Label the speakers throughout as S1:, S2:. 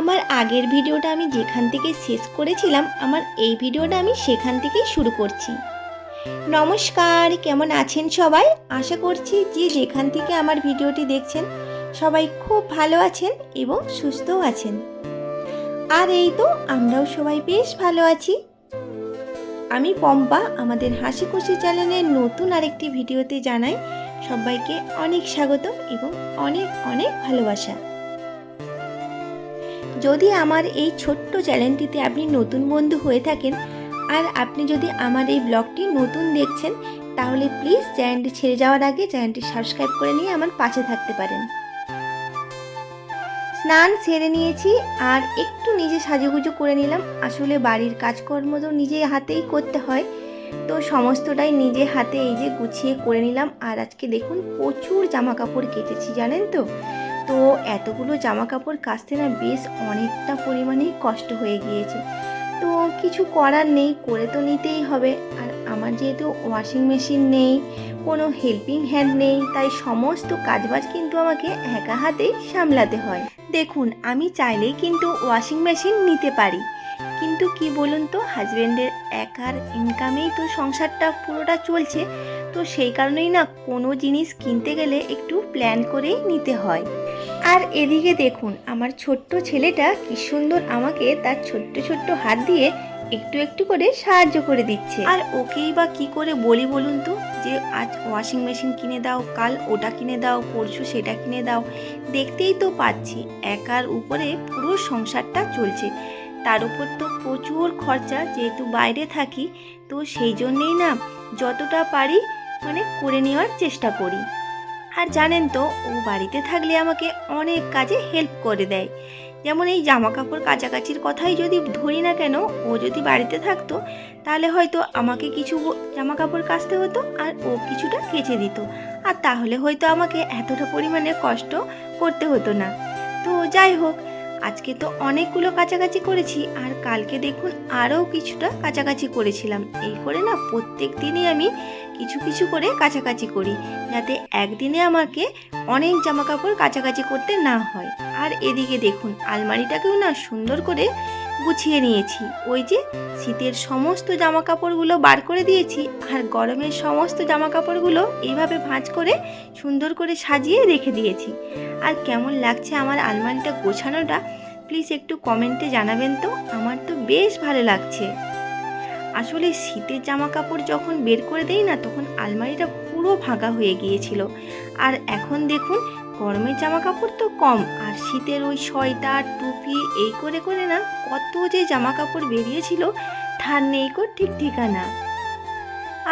S1: আমার আগের ভিডিওটা আমি যেখান থেকে শেষ করেছিলাম, আমার এই ভিডিওটা আমি সেখান থেকেই শুরু করছি। নমস্কার, কেমন আছেন সবাই? আশা করছি যে যেখান থেকে আমার ভিডিওটি দেখছেন সবাই খুব ভালো আছেন এবং সুস্থও আছেন। আর এই তো আমরাও সবাই বেশ ভালো আছি। আমি পম্পা, আমাদের হাসি খুশি চ্যানেলের নতুন আরেকটি ভিডিওতে জানাই সবাইকে অনেক স্বাগত এবং অনেক অনেক ভালোবাসা। যদি আমার এই ছোট্ট চ্যানেলটিতে আপনি নতুন বন্ধু হয়ে থাকেন আর আপনি যদি আমার এই ব্লগটি নতুন দেখছেন, তাহলে প্লিজ চ্যানেলটি ছেড়ে যাওয়ার আগে চ্যানেলটি সাবস্ক্রাইব করে নিয়ে আমার পাশে থাকতে পারেন। স্নান সেরে নিয়েছি আর একটু নিজে সাজুগুজু করে নিলাম। আসলে বাড়ির কাজকর্ম তো নিজে হাতেই করতে হয়, তো সমস্তটাই নিজে হাতে এই যে গুছিয়ে করে নিলাম। আর আজকে দেখুন প্রচুর জামা কাপড় কেচেছি, জানেন তো। তো এতগুলো জামা কাপড় কাচতে না বেশ অনেকটা পরিমাণেই কষ্ট হয়ে গিয়েছে। তো কিছু করার নেই, করে তো নিতেই হবে। আর আমার যেহেতু ওয়াশিং মেশিন নেই, কোনো হেল্পিং হ্যান্ড নেই, তাই সমস্ত কাজবাজ কিন্তু আমাকে একা হাতেই সামলাতে হয়। দেখুন, আমি চাইলেই কিন্তু ওয়াশিং মেশিন নিতে পারি, কিন্তু কি বলুন তো, হাজব্যান্ডের একার ইনকামেই তো সংসারটা পুরোটা চলছে। তো সেই কারণেই না কোনো জিনিস কিনতে গেলে একটু প্ল্যান করেই নিতে হয়। আর এদিকে দেখুন আমার ছোট্ট ছেলেটা কি সুন্দর আমাকে তার ছোট্ট ছোট্ট হাত দিয়ে একটু একটু করে সাহায্য করে দিচ্ছে। আর ওকেই বা কি করে বলি বলুন তো, যে আজ ওয়াশিং মেশিন কিনে দাও, কাল ওটা কিনে দাও, পরশু সেটা কিনে দাও। দেখতেই তো পাচ্ছি একার উপরে পুরো সংসারটা চলছে। তার উপর তো প্রচুর খরচা, যেহেতু বাইরে থাকি, তো সেই জন্যেই না যতটা পারি করে নেওয়ার চেষ্টা করি। আর জানেন তো, ও বাড়িতে থাকলে আমাকে অনেক কাজে হেল্প করে দেয়। যেমন এই জামা কাপড় কাচাকাচির কথাই যদি ধরি না কেন, ও যদি বাড়িতে থাকতো তাহলে হয়তো আমাকে কিছু জামা কাপড় কাচতে হতো আর ও কিছুটা কেচে দিত, আর তাহলে হয়তো আমাকে এতটা পরিমাণে কষ্ট করতে হতো না। তো যাই হোক, আজকে তো অনেকগুলো কাচাকাচি করেছি, আর কালকে দেখুন আরও কিছুটা কাচাকাচি করেছিলাম। এই করে না প্রত্যেক দিনই আমি কিছু কিছু করে কাচাকাচি করি, যাতে একদিনে আমাকে অনেক জামা কাপড় কাচাকাচি করতে না হয়। আর এদিকে দেখুন আলমারিটাকেও না সুন্দর করে গুছিয়ে নিয়েছি। ওই যে শীতের সমস্ত জামা কাপড়গুলো বার করে দিয়েছি, আর গরমের সমস্ত জামা কাপড়গুলো এইভাবে ভাঁজ করে সুন্দর করে সাজিয়ে রেখে দিয়েছি। আর কেমন লাগছে আমার আলমারিটা গোছানোটা প্লিজ একটু কমেন্টে জানাবেন তো। আমার তো বেশ ভালো লাগছে। আসলে শীতের জামা কাপড় যখন বের করে দেই না, তখন আলমারিটা পুরো ফাঁকা হয়ে গিয়েছিল। আর এখন দেখুন গরমের জামা কাপড় তো কম, আর শীতের ওই সোয়েটার টুপি এই করে করে না কত যে জামা কাপড় বেরিয়েছিল তার নেই কো ঠিক ঠিকানা।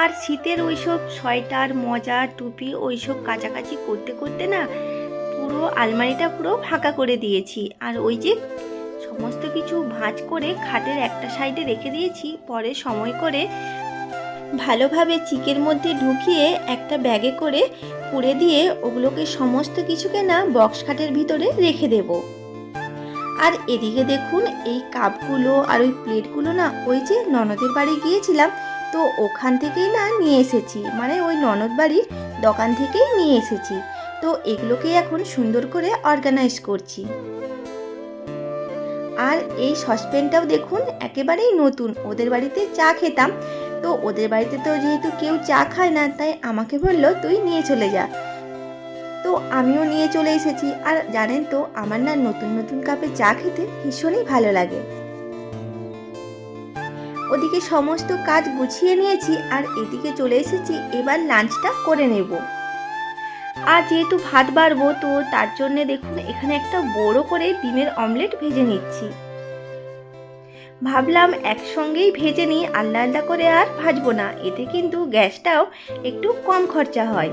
S1: আর শীতের ওইসব সোয়েটার মোজা টুপি ওইসব কাচাকাচি করতে করতে না পুরো আলমারিটা পুরো ফাঁকা করে দিয়েছি। আর ওই যে সমস্ত কিছু ভাঁজ করে খাটের একটা সাইডে রেখে দিয়েছি, পরে সময় করে ভালোভাবে চিকের মধ্যে ঢুকিয়ে একটা ব্যাগে করে পুড়ে দিয়ে ওগুলোকে সমস্ত কিছুকে না বক্স খাটের ভিতরে রেখে দেব। আর এদিকে দেখুন এই কাপগুলো আর ওই প্লেটগুলো না ওই যে ননদের বাড়ি গিয়েছিলাম, তো ওখান থেকেই না নিয়ে এসেছি, ওই ননদ বাড়ির দোকান থেকেই নিয়ে এসেছি। তো এগুলোকে এখন সুন্দর করে অর্গানাইজ করছি। আর এই সসপ্যানটাও দেখুন একেবারেই নতুন, ওদের বাড়িতে চা খেতাম, তো ওদের বাড়িতে তো যেহেতু কেউ চা খায় না, তাই আমাকে বললো তুই নিয়ে চলে যা। তো আমিও নিয়ে চলে এসেছি। আর জানেন তো, আমার না নতুন নতুন কাপে চা খেতে ভীষণই ভালো লাগে। ওদিকে সমস্ত কাজ গুছিয়ে নিয়েছি আর এদিকে চলে এসেছি, এবার লাঞ্চটা করে নেব। আর যেহেতু ভাত বাড়বো, তো তার জন্য দেখুন এখানে একটা বড় করে ডিমের অমলেট ভেজে নিচ্ছি। ভাবলাম একসঙ্গেই ভেজে নিই, আলাদা আলাদা করে আর ভাজবো না, এতে কিন্তু গ্যাসটাও একটু কম খরচা হয়।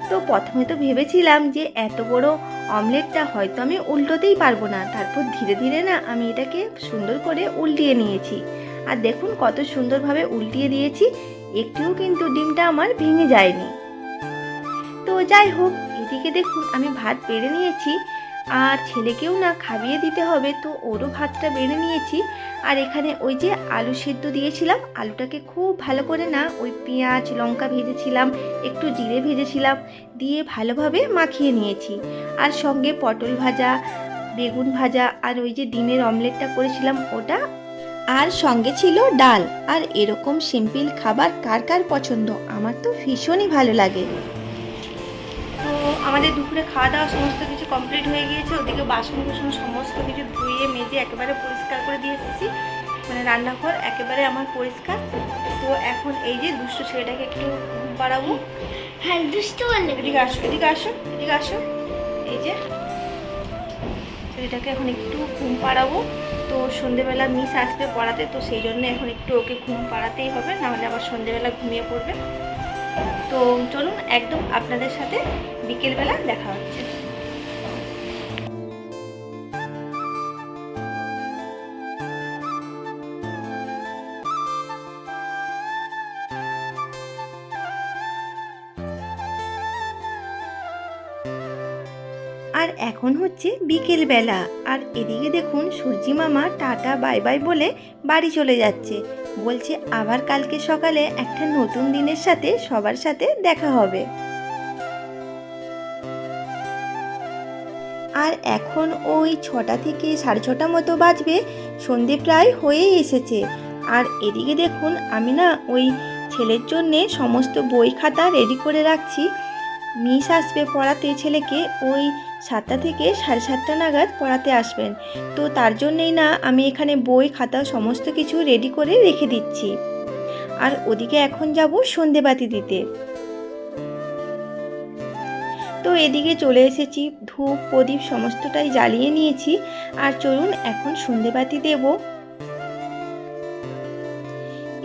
S1: তো প্রথমে তো ভেবেছিলাম যে এত বড় অমলেটটা হয়তো আমি উল্টোতেই পারবো না, তারপর ধীরে ধীরে না আমি এটাকে সুন্দর করে উল্টিয়ে নিয়েছি। আর দেখুন কত সুন্দরভাবে উল্টিয়ে দিয়েছি, একটুও কিন্তু ডিমটা আমার ভেঙে যায়নি। তো যাই হোক, এদিকে দেখুন আমি ভাত বেড়ে নিয়েছি, আর ছেলেকেও না খাইয়ে দিতে হবে, তো ওরও ভাতটা বেড়ে নিয়েছি। আর এখানে ওই যে আলু সেদ্ধ দিয়েছিলাম, আলুটাকে খুব ভালো করে না ওই পেঁয়াজ লঙ্কা ভেজেছিলাম, একটু জিরে ভেজেছিলাম, দিয়ে ভালোভাবে মাখিয়ে নিয়েছি। আর সঙ্গে পটল ভাজা, বেগুন ভাজা আর ওই যে ডিমের অমলেটটা করেছিলাম ওটা, আর সঙ্গে ছিল ডাল। আর এরকম সিম্পল খাবার কার কার পছন্দ? আমার তো ভীষণই ভালো লাগে। তো আমাদের দুপুরে খাওয়া দাওয়া সমস্ত কিছু কমপ্লিট হয়ে গিয়েছে। ওদিকে বাসন কুসন সমস্ত কিছু ধুয়ে মেজে একেবারে পরিষ্কার করে দিয়ে এসেছি, মানে রান্নাঘর একেবারে আমার পরিষ্কার। তো এখন এই যে দুষ্ট ছেলেটাকে একটু ঘুম পাড়াবো।
S2: হ্যাঁ, দুষ্ট বললে।
S1: এদিকে আসো, এদিকে আসো, এদিকে আসো। এই যে ছেলেটাকে এখন একটু ঘুম পাড়াবো। তো সন্ধেবেলা মিস আসবে পড়াতে, তো সেই জন্য এখন একটু ওকে ঘুম পাড়াতেই হবে, নাহলে আবার সন্ধেবেলা ঘুমিয়ে পড়বে। তো চলুন একদম আপনাদের সাথে বিকেলবেলা দেখা হচ্ছে। আর এখন হচ্ছে বিকেলবেলা, আর এদিকে দেখুন সূর্যি মামা টাটা বাই বাই বলে বাড়ি চলে যাচ্ছে। বলছে আবার কালকে সকালে একটা নতুন দিনের সাথে সবার সাথে দেখা হবে। আর এখন ওই 6টা থেকে 6:30 মতো বাজবে, সন্ধে প্রায় হয়েই এসেছে। আর এদিকে দেখুন আমি না ওই ছেলের জন্যে সমস্ত বই খাতা রেডি করে রাখছি। মিস আসবে পড়াতে ছেলেকে, ওই 7টা থেকে 7:30 নাগাদ পড়াতে আসবেন। তো তার জন্যেই না আমি এখানে বই খাতা সমস্ত কিছু রেডি করে রেখে দিচ্ছি। আর ওদিকে এখন যাব সন্ধেবাতি দিতে। তো এদিকে চলে এসেছি, ধূপ প্রদীপ সমস্তটাই জ্বালিয়ে নিয়েছি। আর চলুন এখন সন্ধেবাতি দেব।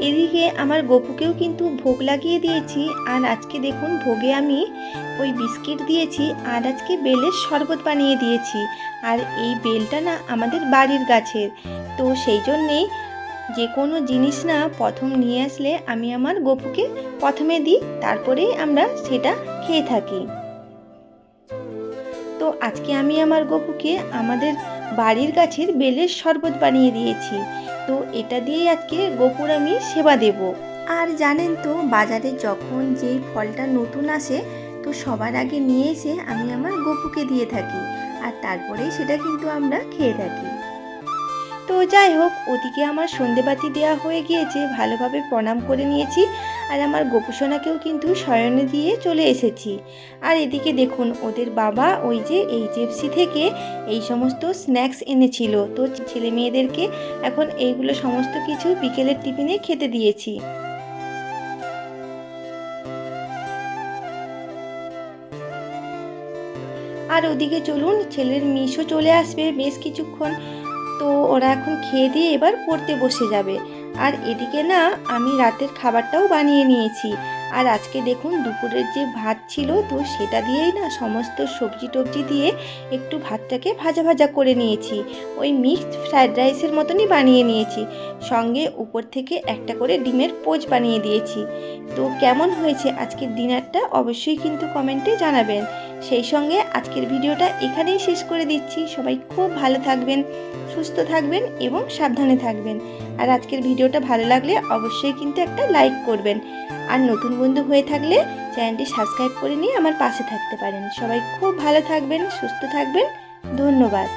S1: এদিকে আমার গপুকেও কিন্তু ভোগ লাগিয়ে দিয়েছি। আর আজকে দেখুন ভোগে আমি ওই বিস্কিট দিয়েছি, আর আজকে বেলের শরবত বানিয়ে দিয়েছি। আর এই বেলটা না আমাদের বাড়ির গাছের, তো সেই জন্যেই যে কোনো জিনিস না প্রথম নিয়ে আসলে আমি আমার গপুকে প্রথমে দিই, তারপরেই আমরা সেটা খেয়ে থাকি। তো আজকে আমি আমার গপুকে আমাদের বাড়ির গাছের বেলের শরবত বানিয়ে দিয়েছি। তো এটা দিয়েই আজকে গপুর আমি সেবা দেব। আর জানেন তো বাজারে যখন যেই ফলটা নতুন আসে, তো সবার আগে নিয়ে এসে আমি আমার গপুকে দিয়ে থাকি, আর তারপরেই সেটা কিন্তু আমরা খেয়ে থাকি। তো যাই হোক, ওদিকে আমার সন্ধেবাতি দেওয়া হয়ে গিয়েছে, ভালোভাবে প্রণাম করে নিয়েছি। আর আমার গোপুসোনাকেও কিন্তু শয়নে দিয়ে চলে এসেছি। আর এদিকে দেখুন ওদের বাবা ওই যে এইচএফসি থেকে এই সমস্ত স্ন্যাক্স এনেছিল, তো ছেলে মেয়েদেরকে এখন এইগুলো সমস্ত কিছু বিকেলের টিফিনে খেতে দিয়েছি। আর ওদিকে চলুন ছেলের মিশও চলে আসবে বেশ কিছুক্ষণ। তো ওরা এখন খেয়ে দিয়ে এবার পড়তে বসে যাবে। আর এদিকে না আমি রাতের খাবারটাও বানিয়ে নিয়েছি। আর আজকে দেখুন দুপুরের যে ভাত ছিল, তো সেটা দিয়েই না সমস্ত সবজি টবজি দিয়ে একটু ভাতটাকে ভাজা ভাজা করে নিয়েছি। ওই মিক্সড ফ্রায়েড রাইসের মতনই বানিয়ে নিয়েছি, সঙ্গে উপর থেকে একটা করে ডিমের পোচ বানিয়ে দিয়েছি। তো কেমন হয়েছে আজকের ডিনারটা অবশ্যই কিন্তু কমেন্টে জানাবেন। সেই সঙ্গে আজকের ভিডিওটা এখানেই শেষ করে দিচ্ছি। সবাই খুব ভালো থাকবেন, সুস্থ থাকবেন এবং সাবধানে থাকবেন। আর আজকের ভিডিওটা ভালো লাগলে অবশ্যই কিন্তু একটা লাইক করবেন। আর নতুন বন্ধু হয়ে থাকলে চ্যানেলটি সাবস্ক্রাইব করে নিয়ে আমার পাশে থাকতে পারেন। সবাই খুব ভালো থাকবেন, সুস্থ থাকবেন। ধন্যবাদ।